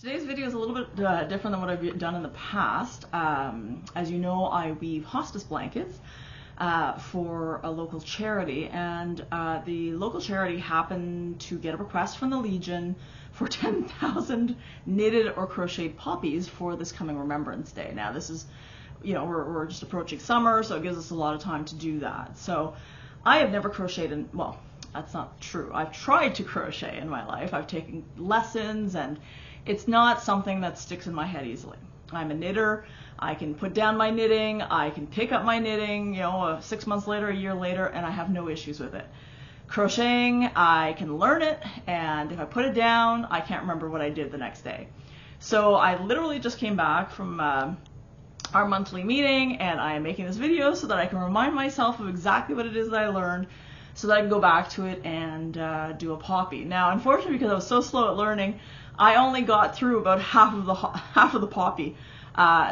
Today's video is a little bit different than what I've done in the past. As you know, I weave hospice blankets for a local charity, and the local charity happened to get a request from the Legion for 10,000 knitted or crocheted poppies for this coming Remembrance Day. Now this is, you know, we're just approaching summer, so it gives us a lot of time to do that. So I have never crocheted, well, that's not true. I've tried to crochet in my life. I've taken lessons, and it's not something that sticks in my head easily. I'm a knitter. I can put down my knitting. I can pick up my knitting, you know, 6 months later, a year later, and I have no issues with it. Crocheting, I can learn it, and if I put it down, I can't remember what I did the next day. So I literally just came back from our monthly meeting, and I am making this video so that I can remind myself of exactly what it is that I learned, so that I can go back to it and do a poppy. Now, unfortunately, because I was so slow at learning, I only got through about half of the poppy.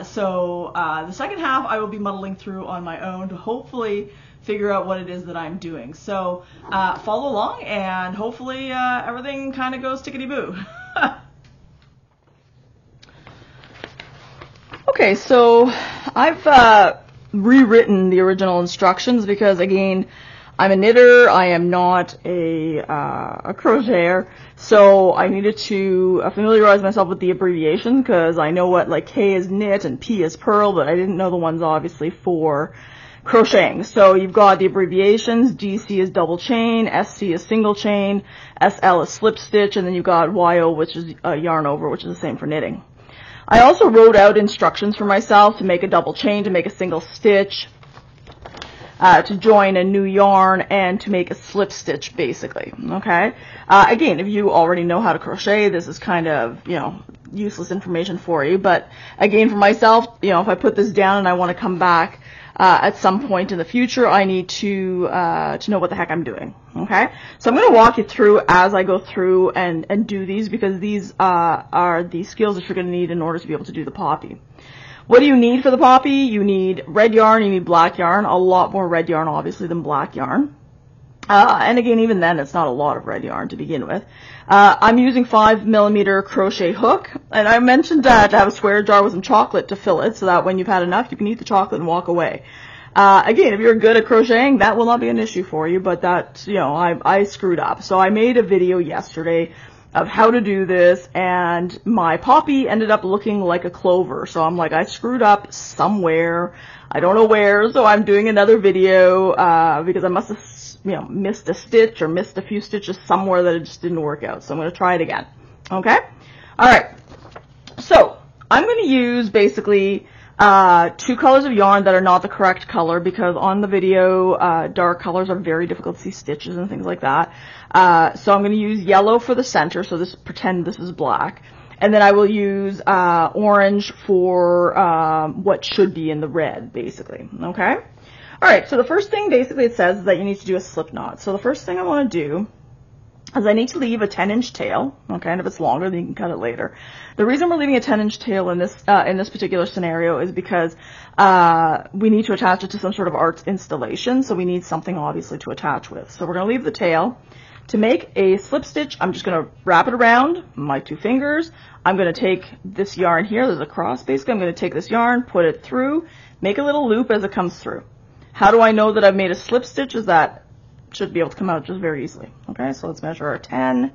So the second half I will be muddling through on my own to hopefully figure out what it is that I'm doing. So follow along, and hopefully everything kind of goes tickety-boo. Okay, so I've rewritten the original instructions because, again, I'm a knitter. I am not a crocheter, so I needed to familiarize myself with the abbreviation, because I know what, like, K is knit and P is purl, but I didn't know the ones obviously for crocheting. So you've got the abbreviations. DC is double chain, SC is single chain, SL is slip stitch, and then you've got YO, which is yarn over, which is the same for knitting. I also wrote out instructions for myself to make a double chain, to make a single stitch, to join a new yarn, and to make a slip stitch, basically. Okay. Again, if you already know how to crochet, this is kind of, you know, useless information for you. But again, for myself, you know, if I put this down and I want to come back at some point in the future, I need to know what the heck I'm doing. Okay. So I'm going to walk you through as I go through and do these, because these are the skills that you're going to need in order to be able to do the poppy. What do you need for the poppy? You need red yarn, you need black yarn, a lot more red yarn obviously than black yarn. And again, even then, it's not a lot of red yarn to begin with. I'm using 5mm crochet hook, and I mentioned to have a square jar with some chocolate to fill it, so that when you've had enough, you can eat the chocolate and walk away. Again, if you're good at crocheting, that will not be an issue for you, but that, you know, I screwed up. So I made a video yesterday of how to do this, and my poppy ended up looking like a clover. So I'm like, I screwed up somewhere. I don't know where, so I'm doing another video because I must have, you know, missed a stitch or missed a few stitches somewhere that it just didn't work out. So I'm going to try it again. Okay? All right. So I'm going to use basically 2 colors of yarn that are not the correct color, because on the video, dark colors are very difficult to see stitches and things like that. So I'm going to use yellow for the center, so pretend this is black. And then I will use orange for what should be in the red, basically. Okay? Alright, so the first thing basically it says is that you need to do a slip knot. So the first thing I want to do is I need to leave a 10-inch tail. Okay, and if it's longer, then you can cut it later. The reason we're leaving a 10-inch tail in this particular scenario is because we need to attach it to some sort of art installation, so we need something obviously to attach with. So we're going to leave the tail. To make a slip stitch, I'm just going to wrap it around my 2 fingers. I'm going to take this yarn here. There's a cross. Basically, I'm going to take this yarn, put it through, make a little loop as it comes through. How do I know that I've made a slip stitch? Is that should be able to come out just very easily. Okay, so let's measure our 10,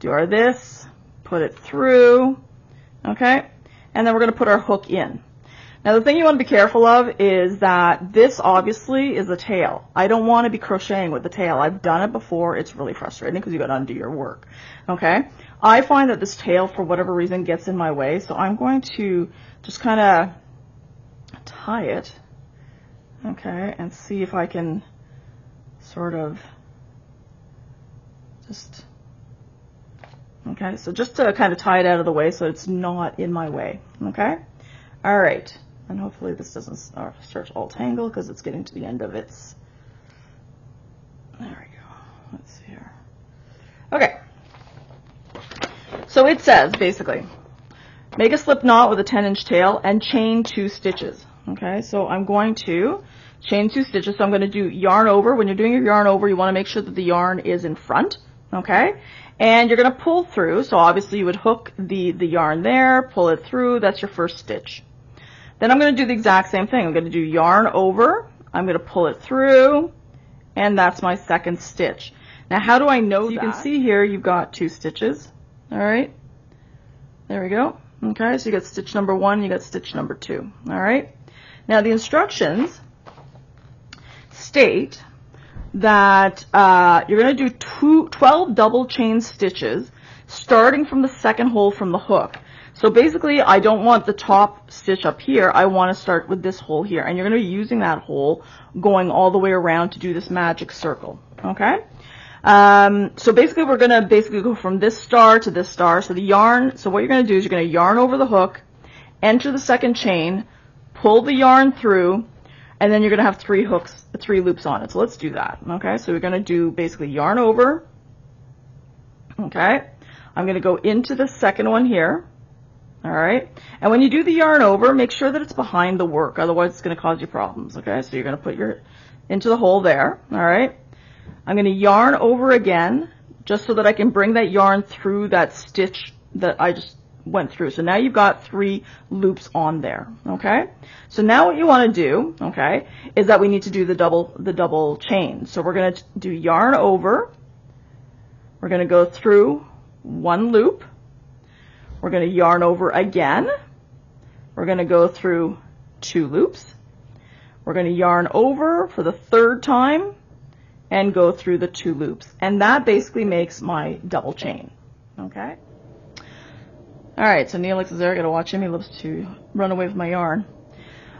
do our this, put it through, okay, and then we're going to put our hook in. Now the thing you want to be careful of is that this obviously is a tail. I don't want to be crocheting with the tail. I've done it before. It's really frustrating because you got to undo your work. Okay, I find that this tail, for whatever reason, gets in my way, so I'm going to just kind of tie it, okay, and see if I can sort of just, okay, so just to kind of tie it out of the way so it's not in my way. Okay, all right, and hopefully this doesn't start to all tangle because it's getting to the end of its, there we go, let's see here. Okay, so it says basically make a slip knot with a 10-inch tail and chain 2 stitches. Okay, so I'm going to chain 2 stitches. So I'm going to do yarn over. When you're doing your yarn over, you want to make sure that the yarn is in front. okay? And you're going to pull through, so obviously you would hook the yarn there, pull it through, that's your first stitch. Then I'm going to do the exact same thing. I'm going to do yarn over, I'm going to pull it through, and that's my second stitch. Now how do I know that? You can see here you've got 2 stitches, alright? There we go. Okay, so you got stitch number 1, you got stitch number 2, alright? Now the instructions state that you're going to do 12 double chain stitches starting from the second hole from the hook. So basically I don't want the top stitch up here, I want to start with this hole here, and you're going to be using that hole going all the way around to do this magic circle, okay? So basically we're going to go from this star to this star. So the yarn, so what you're going to do is you're going to yarn over the hook, enter the second chain, pull the yarn through, and then you're going to have 3 loops on it. So let's do that. Okay, so we're going to do basically yarn over. Okay, I'm going to go into the second one here. All right, and when you do the yarn over, make sure that it's behind the work, otherwise it's going to cause you problems. Okay, so you're going to put your into the hole there. All right, I'm going to yarn over again just so that I can bring that yarn through that stitch that I just went through. So now you've got 3 loops on there, okay? So now what you want to do, okay, is that we need to do the double chain. So we're going to do yarn over. We're going to go through 1 loop. We're going to yarn over again. We're going to go through 2 loops. We're going to yarn over for the 3rd time and go through the 2 loops. And that basically makes my double chain, okay? Alright, so Neelix is there, I gotta watch him, he loves to run away with my yarn.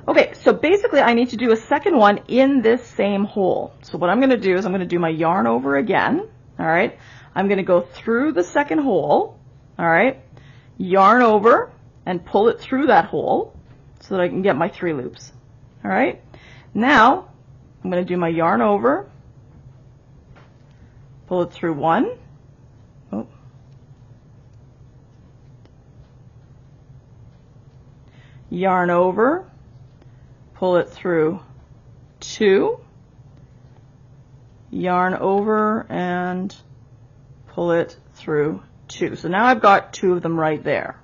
Okay, so basically I need to do a second one in this same hole. So what I'm gonna do is I'm gonna do my yarn over again, alright? I'm gonna go through the second hole, alright? Yarn over and pull it through that hole so that I can get my 3 loops, alright? Now, I'm gonna do my yarn over, pull it through 1, yarn over, pull it through 2, yarn over and pull it through 2. So now I've got 2 of them right there.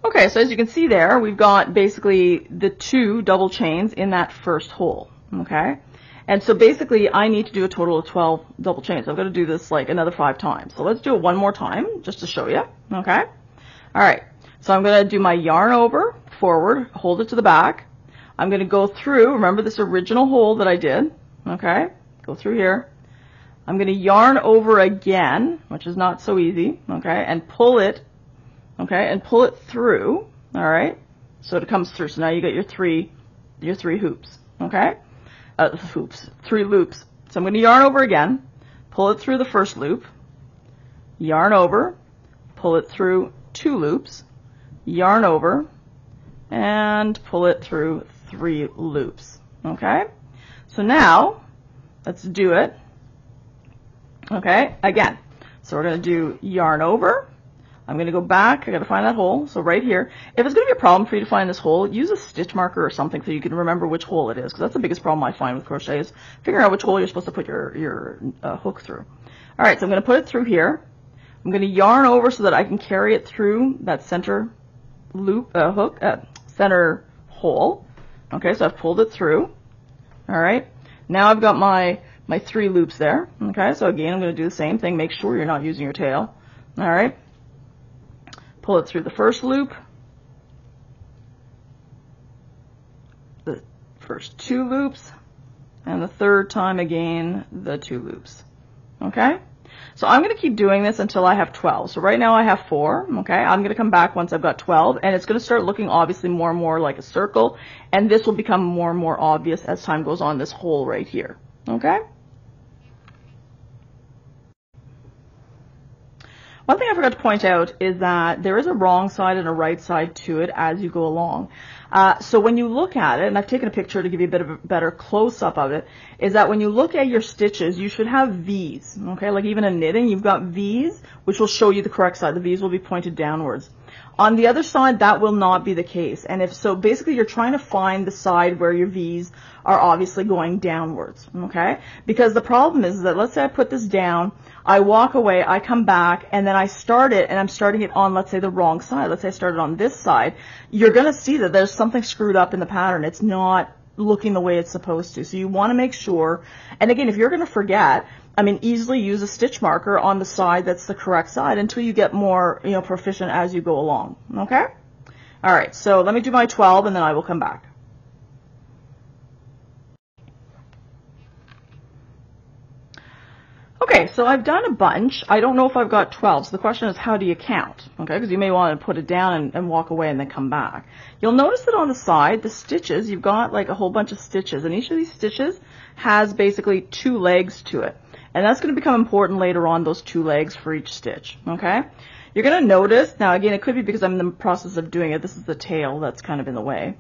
Okay, so as you can see there, we've got basically the 2 double chains in that first hole, okay? And so basically I need to do a total of 12 double chains. I've got to do this like another 5 times. So let's do it one more time just to show you, okay? Alright, so I'm going to do my yarn over, forward, hold it to the back. I'm going to go through, remember this original hole that I did, okay? Go through here. I'm going to yarn over again, which is not so easy, okay? And pull it, okay? And pull it through, alright? So it comes through. So now you got your three hoops, okay? 3 loops. So I'm going to yarn over again, pull it through the first loop, yarn over, pull it through 2 loops, yarn over, and pull it through 3 loops. Okay? So now, let's do it. Okay? Again. So we're going to do yarn over. I'm going to go back. I got to find that hole. So right here. If it's going to be a problem for you to find this hole, use a stitch marker or something so you can remember which hole it is, because that's the biggest problem I find with crochet is figuring out which hole you're supposed to put your hook through. All right, so I'm going to put it through here. I'm going to yarn over so that I can carry it through that center loop center hole. Okay, so I've pulled it through. All right, now I've got my 3 loops there. Okay, so again I'm going to do the same thing. Make sure you're not using your tail. All right. Pull it through the first loop, the first 2 loops, and the 3rd time again, the 2 loops. Okay? So I'm going to keep doing this until I have 12. So right now I have 4. Okay? I'm going to come back once I've got 12, and it's going to start looking obviously more and more like a circle, and this will become more and more obvious as time goes on, this hole right here. Okay? One thing I forgot to point out is that there is a wrong side and a right side to it as you go along. So when you look at it, and I've taken a picture to give you a bit of a better close-up of it, is that when you look at your stitches, you should have V's, okay? Like even in knitting, you've got V's, which will show you the correct side. The V's will be pointed downwards. On the other side, that will not be the case. And if so, basically you're trying to find the side where your V's are obviously going downwards, okay? Because the problem is that, let's say I put this down, I walk away, I come back, and then I start it, and I'm starting it on, let's say, the wrong side. Let's say I started on this side. You're going to see that there's something screwed up in the pattern. It's not looking the way it's supposed to. So you want to make sure, and again, if you're going to forget, I mean, easily use a stitch marker on the side that's the correct side until you get more, proficient as you go along, okay? All right, so let me do my 12, and then I will come back. Okay, so I've done a bunch. I don't know if I've got 12, so the question is, how do you count? Okay, because you may want to put it down and walk away and then come back. You'll notice that on the side, the stitches, you've got like a whole bunch of stitches, and each of these stitches has basically 2 legs to it. And that's going to become important later on, those 2 legs for each stitch, okay? You're going to notice, now again, it could be because I'm in the process of doing it. This is the tail that's kind of in the way.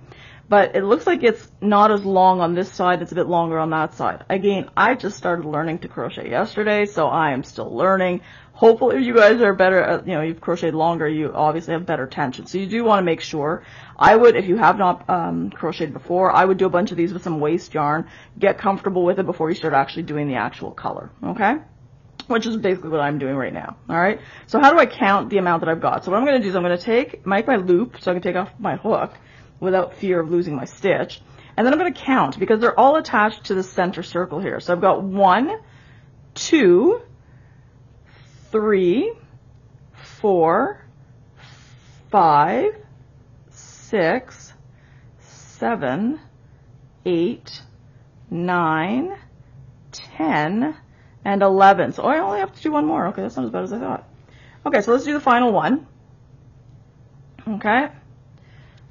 But it looks like it's not as long on this side, it's a bit longer on that side. Again, I just started learning to crochet yesterday, so I am still learning. Hopefully if you guys are better at, you've crocheted longer, you obviously have better tension. So you do want to make sure. I would, if you have not crocheted before, I would do a bunch of these with some waste yarn, get comfortable with it before you start actually doing the actual color, okay? Which is basically what I'm doing right now, all right? So how do I count the amount that I've got? So what I'm going to do is I'm going to make my loop so I can take off my hook without fear of losing my stitch. And then I'm going to count because they're all attached to the center circle here. So I've got 1, 2, 3, 4, 5, 6, 7, 8, 9, 10, and 11. So I only have to do one more. Okay, that's not as bad as I thought. Okay, so let's do the final one. Okay.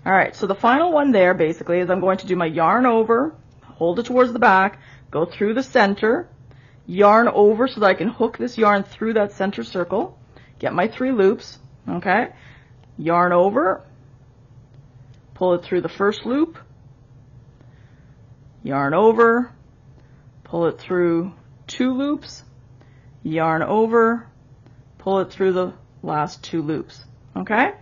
All right, so the final one there basically is I'm going to do my yarn over, hold it towards the back, go through the center, yarn over so that I can hook this yarn through that center circle, get my 3 loops, okay, yarn over, pull it through the first loop, yarn over, pull it through 2 loops, yarn over, pull it through the last 2 loops, okay?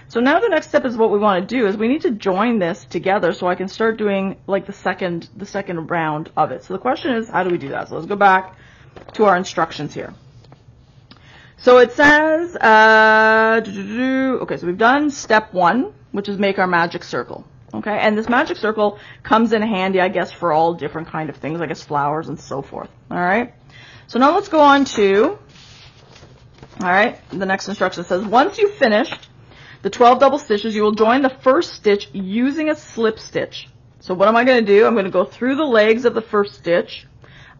So now the next step is what we want to do is we need to join this together so I can start doing like the second round of it. So the question is, how do we do that? So let's go back to our instructions here. So it says, okay, so we've done step 1, which is make our magic circle. Okay, and this magic circle comes in handy, I guess, for all different kind of things, I guess flowers and so forth. All right, so now let's go on to, all right, the next instruction says, once you've finished the 12 double stitches, you will join the first stitch using a slip stitch. So what am I going to do? I'm going to go through the legs of the first stitch.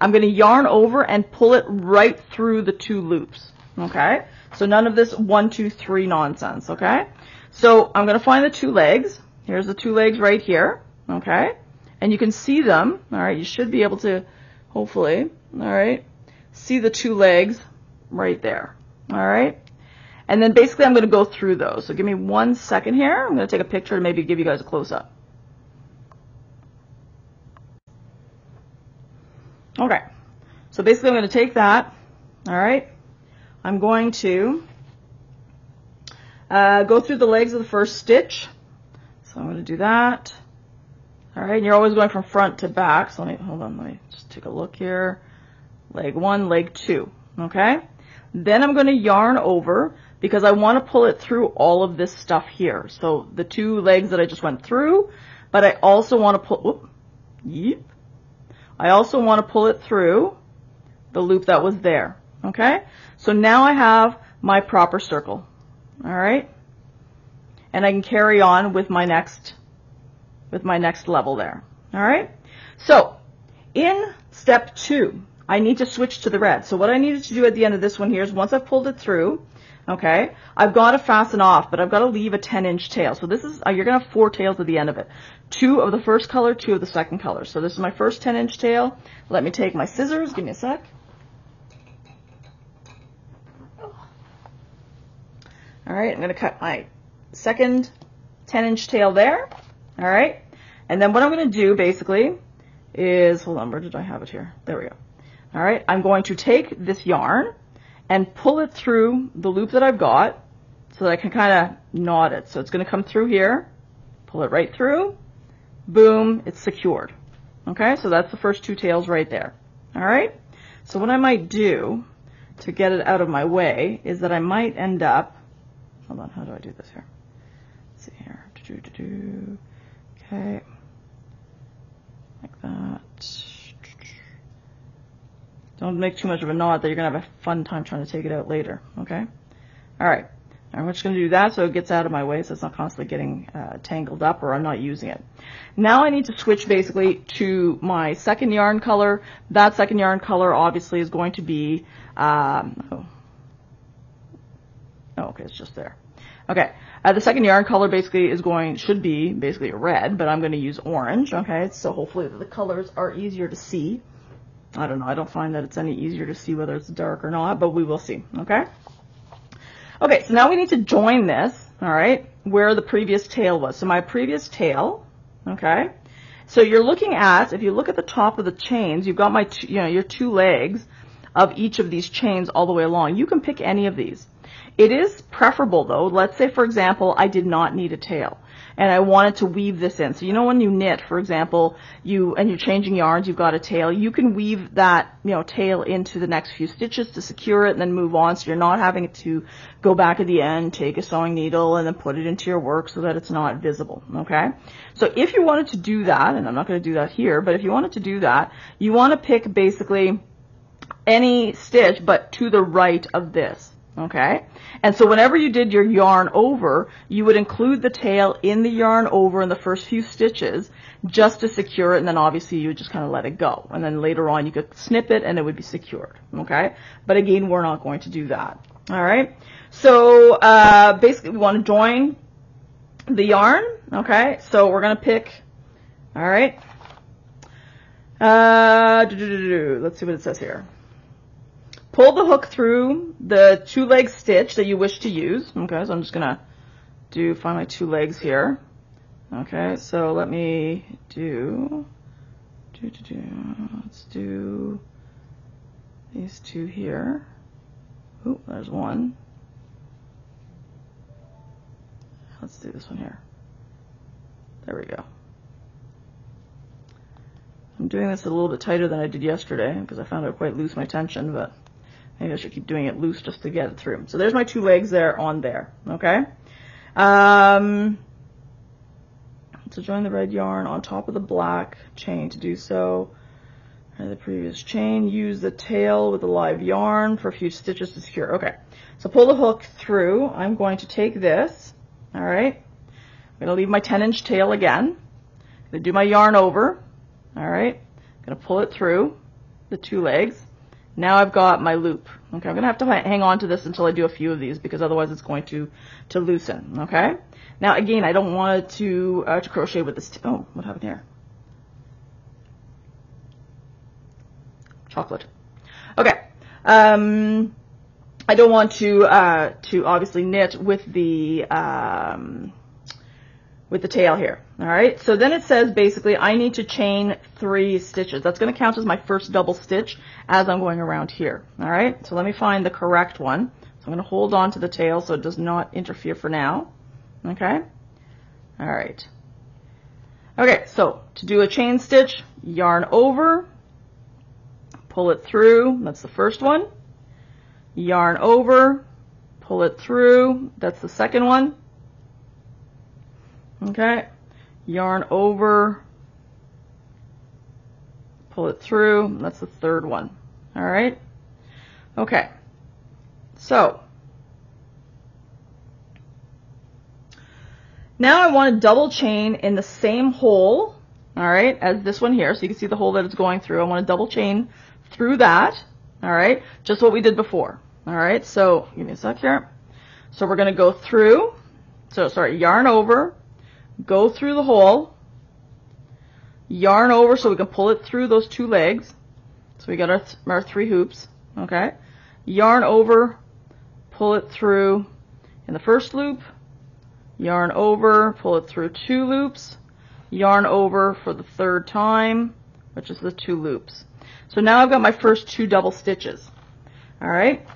I'm going to yarn over and pull it right through the 2 loops. Okay? So none of this 1, 2, 3 nonsense. Okay? So I'm going to find the 2 legs. Here's the 2 legs right here. Okay? And you can see them. All right? You should be able to, hopefully, all right, see the 2 legs right there. All right? And then basically I'm going to go through those. So give me 1 second here. I'm going to take a picture and maybe give you guys a close-up. Okay. So basically I'm going to take that. All right. I'm going to go through the legs of the first stitch. So I'm going to do that. All right. And you're always going from front to back. So let me just take a look here. Leg 1, leg 2. Okay. Then I'm going to yarn over because I want to pull it through all of this stuff here. So the 2 legs that I just went through, but I also want to pull, I also want to pull it through the loop that was there. Okay? So now I have my proper circle. All right? And I can carry on with my next level there. All right? So in step 2, I need to switch to the red. So what I needed to do at the end of this one here is once I've pulled it through, okay, I've got to fasten off, but I've got to leave a 10-inch tail. So this is, you're going to have 4 tails at the end of it. 2 of the first color, 2 of the second color. So this is my first 10-inch tail. Let me take my scissors. Give me a sec. All right, I'm going to cut my second 10-inch tail there. All right, and then what I'm going to do basically is, hold on, where did I have it here? There we go. All right, I'm going to take this yarn and pull it through the loop that I've got, so that I can kind of knot it. So it's going to come through here, pull it right through, boom, it's secured. Okay, so that's the first two tails right there. All right, so what I might do to get it out of my way is that I might end up, hold on, how do I do this here? Let's see here. Okay, like that. Don't make too much of a knot that you're going to have a fun time trying to take it out later, okay? All right, I'm just going to do that so it gets out of my way so it's not constantly getting tangled up or I'm not using it. Now I need to switch basically to my second yarn color. That second yarn color obviously is going to be, okay, it's just there. Okay, the second yarn color basically should be basically red, but I'm going to use orange, okay? So hopefully the colors are easier to see. I don't know, I don't find that it's any easier to see whether it's dark or not, but we will see, okay? Okay, so now we need to join this, all right, where the previous tail was. So my previous tail, okay, so you're looking at, if you look at the top of the chains, you've got my, your two legs of each of these chains all the way along. You can pick any of these. It is preferable though, let's say for example, I did not need a tail and I wanted to weave this in. So when you knit, for example, you're changing yarns, you've got a tail, you can weave that, tail into the next few stitches to secure it and then move on so you're not having to go back at the end, take a sewing needle and then put it into your work so that it's not visible, okay? So if you wanted to do that, and I'm not going to do that here, but if you wanted to do that, you want to pick basically any stitch but to the right of this. Okay, and so whenever you did your yarn over, you would include the tail in the yarn over in the first few stitches just to secure it, and then obviously you would just kind of let it go. And then later on you could snip it and it would be secured. Okay, but again, we're not going to do that. All right, so basically we want to join the yarn. Okay, so we're going to pick, all right, let's see what it says here. Pull the hook through the two leg stitch that you wish to use. Okay, so I'm just gonna find my two legs here. Okay, so let me let's do these two here. Ooh, there's one. Let's do this one here. There we go. I'm doing this a little bit tighter than I did yesterday because I found it quite loose, my tension, but maybe I should keep doing it loose just to get it through. So there's my two legs there on there, okay? So join the red yarn on top of the black chain. To do so, the previous chain, use the tail with the live yarn for a few stitches to secure. Okay, so pull the hook through. I'm going to take this, all right? I'm going to leave my 10-inch tail again. I'm going to do my yarn over, all right? I'm going to pull it through the two legs. Now I've got my loop. Okay, I'm going to have to hang on to this until I do a few of these because otherwise it's going to loosen. Okay. Now again, I don't want to crochet with this. Oh, what happened here? Chocolate. Okay. I don't want to obviously knit with the tail here. All right, so then it says basically I need to chain 3 stitches. That's going to count as my first double stitch as I'm going around here. All right, so let me find the correct one. So I'm going to hold on to the tail so it does not interfere for now. Okay, all right. Okay, so to do a chain stitch, yarn over, pull it through, that's the first one. Yarn over, pull it through, that's the second one. Okay, yarn over, pull it through, that's the third one. All right, okay, so now I want to double chain in the same hole, all right, as this one here, so you can see the hole that it's going through. I want to double chain through that, all right, just what we did before. All right, so give me a sec here. So we're going to go through, yarn over, go through the hole, yarn over so we can pull it through those two legs. So we got our 3 hoops, okay? Yarn over, pull it through in the first loop, yarn over, pull it through 2 loops, yarn over for the third time, which is the 2 loops. So now I've got my first 2 double stitches, all right?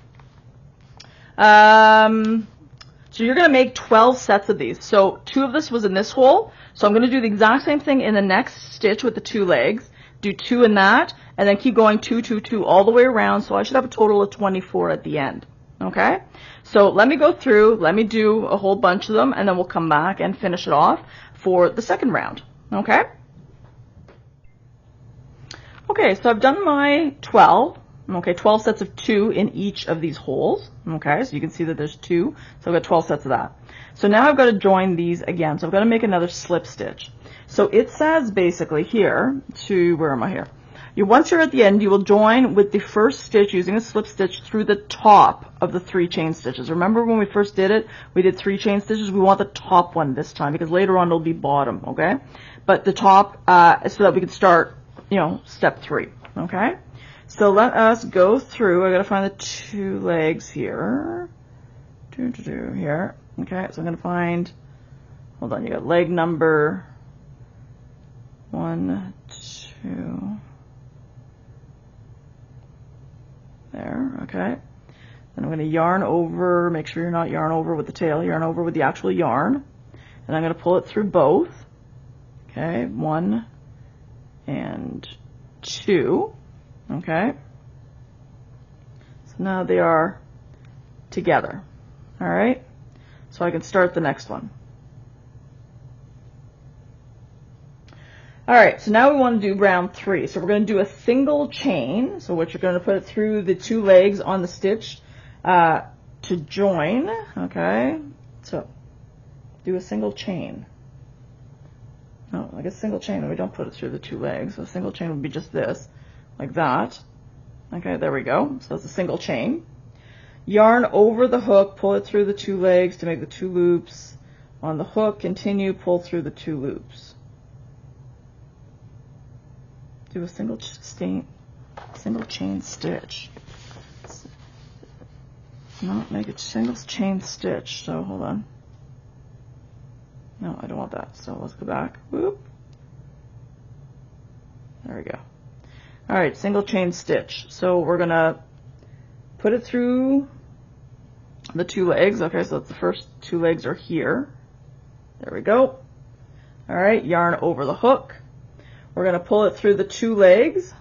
So you're going to make 12 sets of these. So 2 of this was in this hole. So I'm going to do the exact same thing in the next stitch with the 2 legs. Do 2 in that, and then keep going 2, 2, 2 all the way around. So I should have a total of 24 at the end. Okay? So let me go through, let me do a whole bunch of them, and then we'll come back and finish it off for the second round. Okay? Okay, so I've done my 12. Okay, 12 sets of 2 in each of these holes. Okay, so you can see that there's 2. So I've got 12 sets of that. So now I've got to join these again. So I've got to make another slip stitch. So it says basically here to, where am I here? Once you're at the end, you will join with the first stitch using a slip stitch through the top of the 3 chain stitches. Remember when we first did it, we did 3 chain stitches. We want the top one this time because later on it'll be bottom, okay? But the top, so that we can start, you know, step 3, okay? So let us go through. I gotta find the 2 legs here. Here. Okay, so I'm gonna find, hold on, you got leg number 1, 2. There, okay. Then I'm going to yarn over, make sure you're not yarn over with the tail, yarn over with the actual yarn. And I'm going to pull it through both. Okay, 1 and 2. Okay. So now they are together. All right. So I can start the next one. All right, so now we want to do round 3. So we're going to do a single chain. So what you're going to put it through the 2 legs on the stitch to join. Okay, so do a single chain. No, like a single chain. We don't put it through the 2 legs. So a single chain would be just this, like that. Okay, there we go. So it's a single chain. Yarn over the hook, pull it through the 2 legs to make the 2 loops. On the hook, continue, pull through the 2 loops. Do a single chain stitch. No, make a single chain stitch. So hold on. No, I don't want that. So let's go back. Whoop. There we go. All right, single chain stitch. So we're gonna put it through the 2 legs. Okay, so the first 2 legs are here. There we go. All right, yarn over the hook. We're going to pull it through the 2 legs.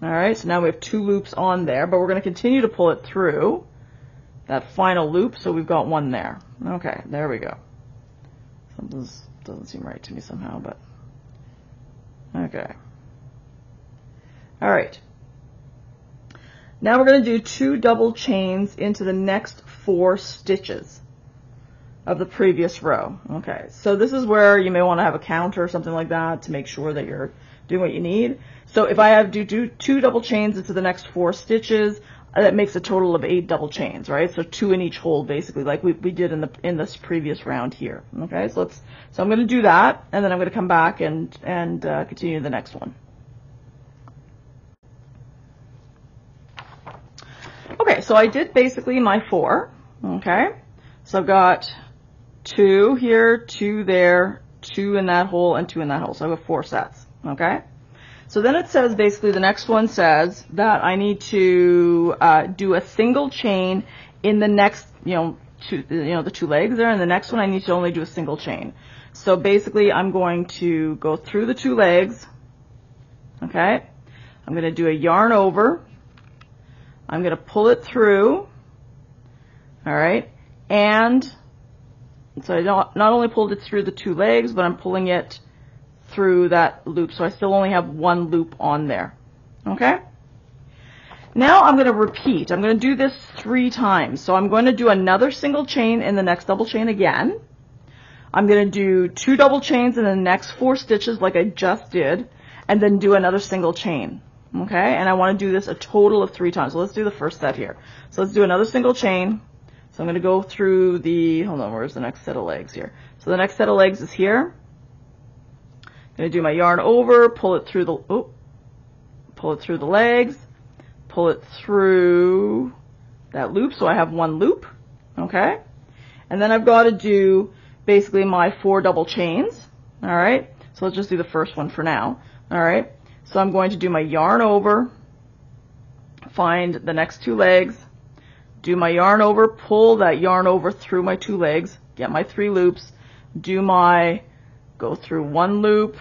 All right, so now we have 2 loops on there, but we're going to continue to pull it through that final loop, so we've got 1 there. Okay, there we go. Something doesn't seem right to me somehow, but okay. All right. Now we're going to do 2 double chains into the next 4 stitches of the previous row. Okay, so this is where you may want to have a counter or something like that to make sure that you're doing what you need. So if I have to do 2 double chains into the next 4 stitches, that makes a total of 8 double chains, right? So 2 in each hole, basically, like we did in this previous round here. Okay, so I'm going to do that, and then I'm going to come back and continue the next one. Okay, so I did basically my 4. Okay, so I've got 2 here, 2 there, 2 in that hole, and 2 in that hole. So I have 4 sets. Okay. So then it says basically the next one says that I need to do a single chain in the next, the 2 legs there, and the next one I need to only do a single chain. So basically I'm going to go through the 2 legs. Okay. I'm going to do a yarn over. I'm going to pull it through. All right. And so I not only pulled it through the 2 legs, but I'm pulling it through that loop. So I still only have 1 loop on there. Okay? Now I'm going to repeat. I'm going to do this 3 times. So I'm going to do another single chain in the next double chain again. I'm going to do 2 double chains in the next 4 stitches like I just did, and then do another single chain. Okay? And I want to do this a total of 3 times. So let's do the first set here. So let's do another single chain. So I'm going to go through the, hold on, where's the next set of legs here? So the next set of legs is here. I'm going to do my yarn over, pull it through the legs, pull it through that loop, so I have 1 loop, okay? And then I've got to do basically my 4 double chains, all right? So let's just do the first one for now, all right? So I'm going to do my yarn over, find the next 2 legs, do my yarn over, pull that yarn over through my 2 legs, get my 3 loops, go through 1 loop,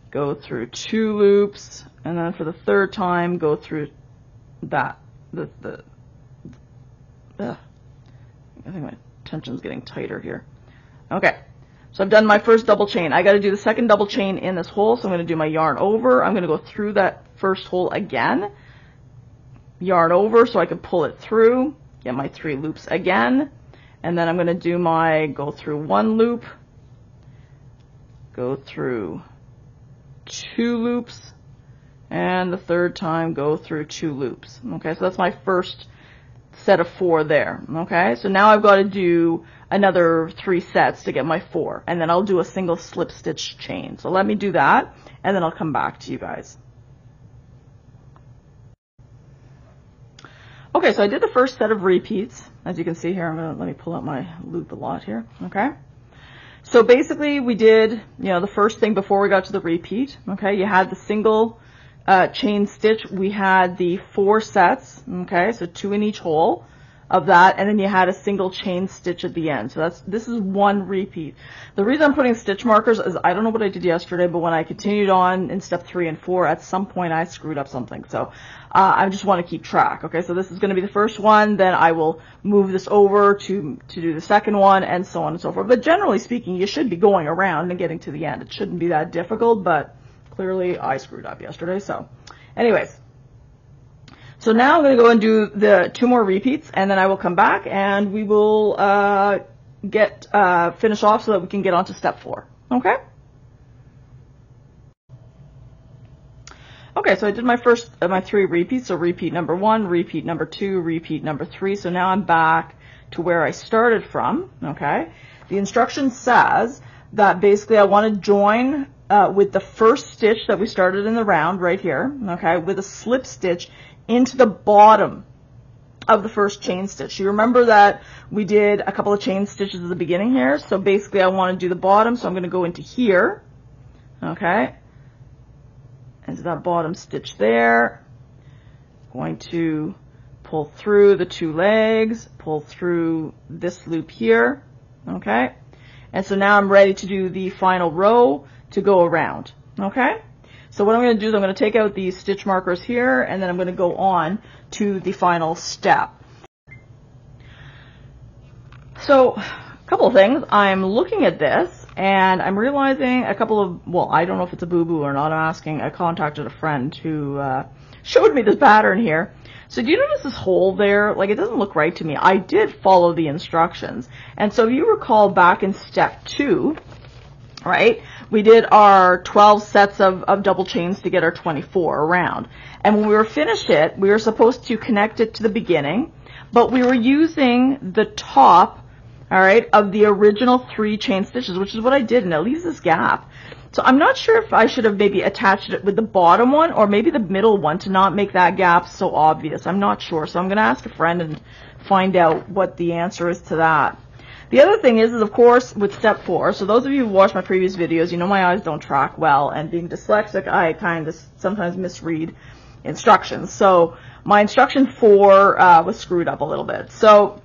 go through 2 loops, and then for the 3rd time, go through that. I think my tension's getting tighter here. Okay, so I've done my first double chain. I got to do the second double chain in this hole, so I'm going to do my yarn over. I'm going to go through that first hole again, yarn over so I can pull it through, get my 3 loops again, and then I'm going to do my go through 1 loop, go through 2 loops, and the 3rd time go through 2 loops. Okay, so that's my first set of 4 there. Okay, so now I've got to do another 3 sets to get my 4, and then I'll do a single slip stitch chain. So let me do that, and then I'll come back to you guys. Okay, so I did the first set of repeats. As you can see here, let me pull out my loop a lot here. Okay, so basically we did, the first thing before we got to the repeat. Okay, you had the single chain stitch. We had the 4 sets. Okay, so 2 in each hole of that, and then you had a single chain stitch at the end. So this is 1 repeat. The reason I'm putting stitch markers is I don't know what I did yesterday, but when I continued on in step 3 and 4, at some point I screwed up something. So I just want to keep track. Okay, so this is going to be the first one, then I will move this over to do the second one, and so on and so forth. But generally speaking, you should be going around and getting to the end. It shouldn't be that difficult, but clearly I screwed up yesterday. So anyways, so now I'm going to go and do the 2 more repeats, and then I will come back and we will finish off so that we can get on to step 4. Okay? Okay, so I did my 3 repeats. So repeat number 1, repeat number 2, repeat number 3. So now I'm back to where I started from. Okay? The instruction says that basically I want to join with the first stitch that we started in the round right here. Okay, with a slip stitch into the bottom of the first chain stitch. You remember that we did a couple of chain stitches at the beginning here. So basically I want to do the bottom, so I'm going to go into here. Okay, into that bottom stitch there. Going to pull through the 2 legs, pull through this loop here. Okay, and so now I'm ready to do the final row to go around. Okay, so what I'm going to do is I'm going to take out these stitch markers here, and then I'm going to go on to the final step. So a couple of things. I'm looking at this and I'm realizing a couple of, well, I don't know if it's a boo-boo or not. I contacted a friend who showed me this pattern here. So do you notice this hole there? Like, it doesn't look right to me. I did follow the instructions. And so if you recall back in step 2, right, we did our 12 sets of double chains to get our 24 around. And when we were finished it, we were supposed to connect it to the beginning, but we were using the top, all right, of the original 3 chain stitches, which is what I did, and it leaves this gap. So I'm not sure if I should have maybe attached it with the bottom one or maybe the middle one to not make that gap so obvious. I'm not sure. So I'm going to ask a friend and find out what the answer is to that. The other thing is of course, with step 4, so those of you who watched my previous videos, you know my eyes don't track well, and being dyslexic, I kind of sometimes misread instructions. So my instruction 4 was screwed up a little bit. So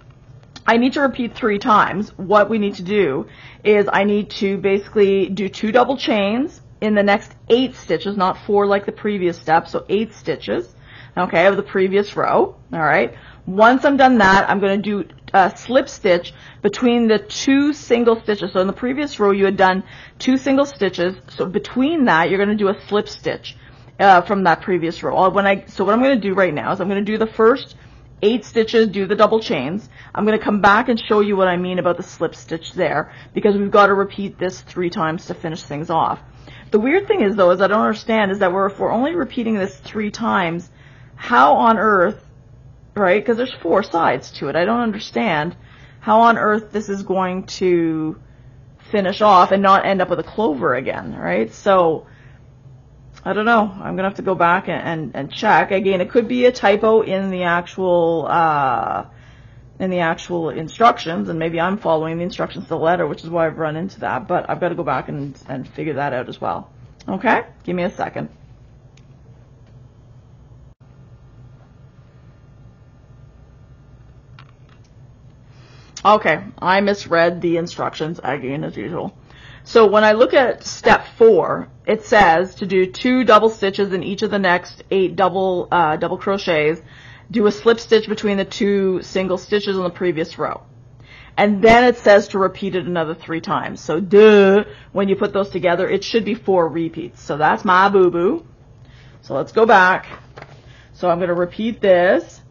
I need to repeat 3 times. What we need to do is I need to basically do 2 double chains in the next 8 stitches, not 4 like the previous step, so 8 stitches, okay, of the previous row, all right. Once I'm done that, I'm going to do a slip stitch between the 2 single stitches. So in the previous row, you had done 2 single stitches. So between that, you're going to do a slip stitch from that previous row. So what I'm going to do right now is I'm going to do the first 8 stitches, do the double chains. I'm going to come back and show you what I mean about the slip stitch there, because we've got to repeat this 3 times to finish things off. The weird thing is, though, is I don't understand is that if we're only repeating this 3 times, how on earth, right, because there's 4 sides to it, I don't understand how on earth this is going to finish off and not end up with a clover again, right? So I don't know. I'm going to have to go back and check. Again, it could be a typo in the actual instructions, and maybe I'm following the instructions to the letter, which is why I've run into that. But I've got to go back and figure that out as well. Okay? Give me a second. Okay, I misread the instructions again as usual. So when I look at step 4, it says to do 2 double stitches in each of the next 8 double crochets, do a slip stitch between the 2 single stitches on the previous row. And then it says to repeat it another 3 times. So duh, when you put those together, it should be 4 repeats. So that's my boo-boo. So let's go back. So I'm going to repeat this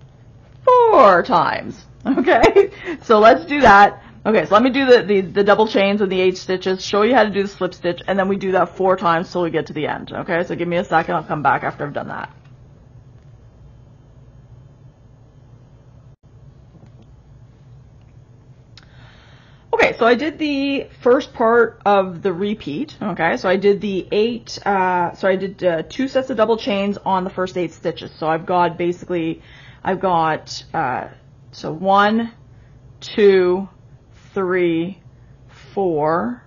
4 times. Okay, so let's do that. Okay, so let me do the double chains with the 8 stitches, show you how to do the slip stitch, and then we do that 4 times till we get to the end. Okay, so give me a second, I'll come back after I've done that. Okay, so I did the first part of the repeat. Okay, so I did the 2 sets of double chains on the first 8 stitches. So I've got so 1, 2, 3, 4,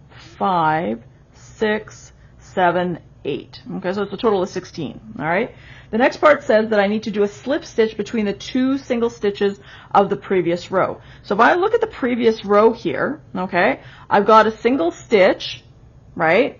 5, 6, 7, 8. Okay, so it's a total of 16. All right. The next part says that I need to do a slip stitch between the 2 single stitches of the previous row. So if I look at the previous row here, okay, I've got a single stitch, right?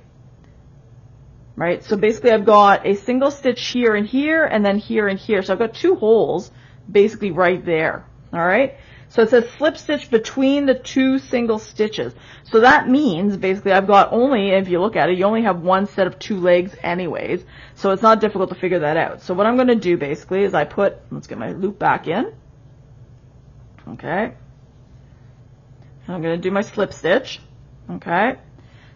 Right. So basically I've got a single stitch here and here, and then here and here. So I've got 2 holes basically right there. All right. So it says slip stitch between the 2 single stitches. So that means basically I've got only, if you look at it, you only have 1 set of 2 legs anyways. So it's not difficult to figure that out. So what I'm going to do basically is let's get my loop back in. Okay. I'm going to do my slip stitch. Okay.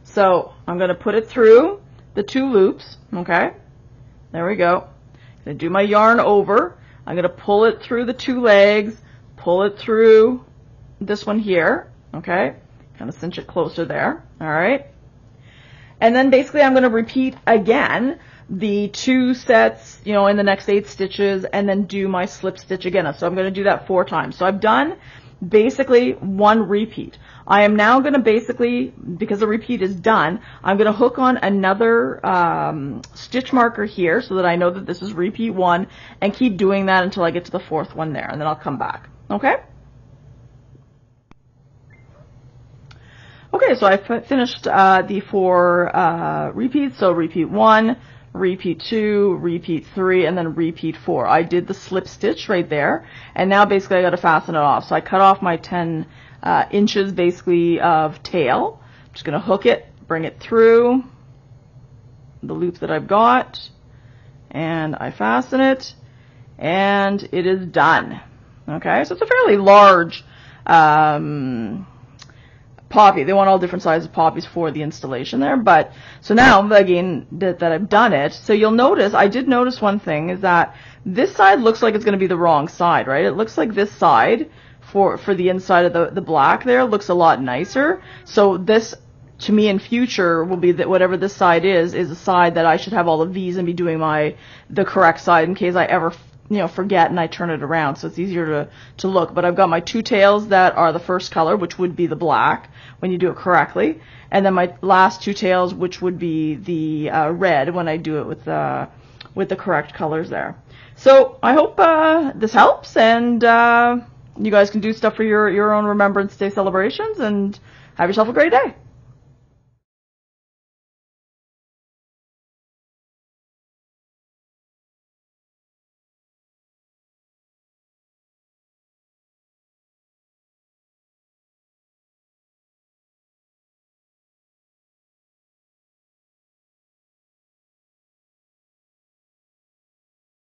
So I'm going to put it through the 2 loops. Okay. There we go. I'm going to do my yarn over. I'm going to pull it through the 2 legs, pull it through this one here. Okay. Kind of cinch it closer there. All right. And then basically I'm going to repeat again the 2 sets, you know, in the next 8 stitches, and then do my slip stitch again. So I'm going to do that 4 times. So I've done basically 1 repeat. I am now going to basically, because the repeat is done, I'm going to hook on another stitch marker here so that I know that this is repeat 1, and keep doing that until I get to the 4th one there, and then I'll come back. Okay? Okay, so I finished the 4 repeats. So repeat 1, repeat 2, repeat 3, and then repeat 4. I did the slip stitch right there, and now basically I got to fasten it off. So I cut off my 10 inches basically of tail. I'm just going to hook it, bring it through the loop that I've got, and I fasten it, and it is done. Okay, so it's a fairly large poppy. They want all different sizes of poppies for the installation there. But so now again that I've done it, so you'll notice, I did notice one thing, is that this side looks like it's going to be the wrong side, right? It looks like this side for the inside of the black there looks a lot nicer. So this, to me in future, will be that whatever this side is a side that I should have all of these and be doing the correct side in case I ever forget and I turn it around, so it's easier to look. But I've got my 2 tails that are the first color, which would be the black when you do it correctly, and then my last 2 tails, which would be the red when I do it with the correct colors there. So I hope this helps, and you guys can do stuff for your own Remembrance Day celebrations, and have yourself a great day.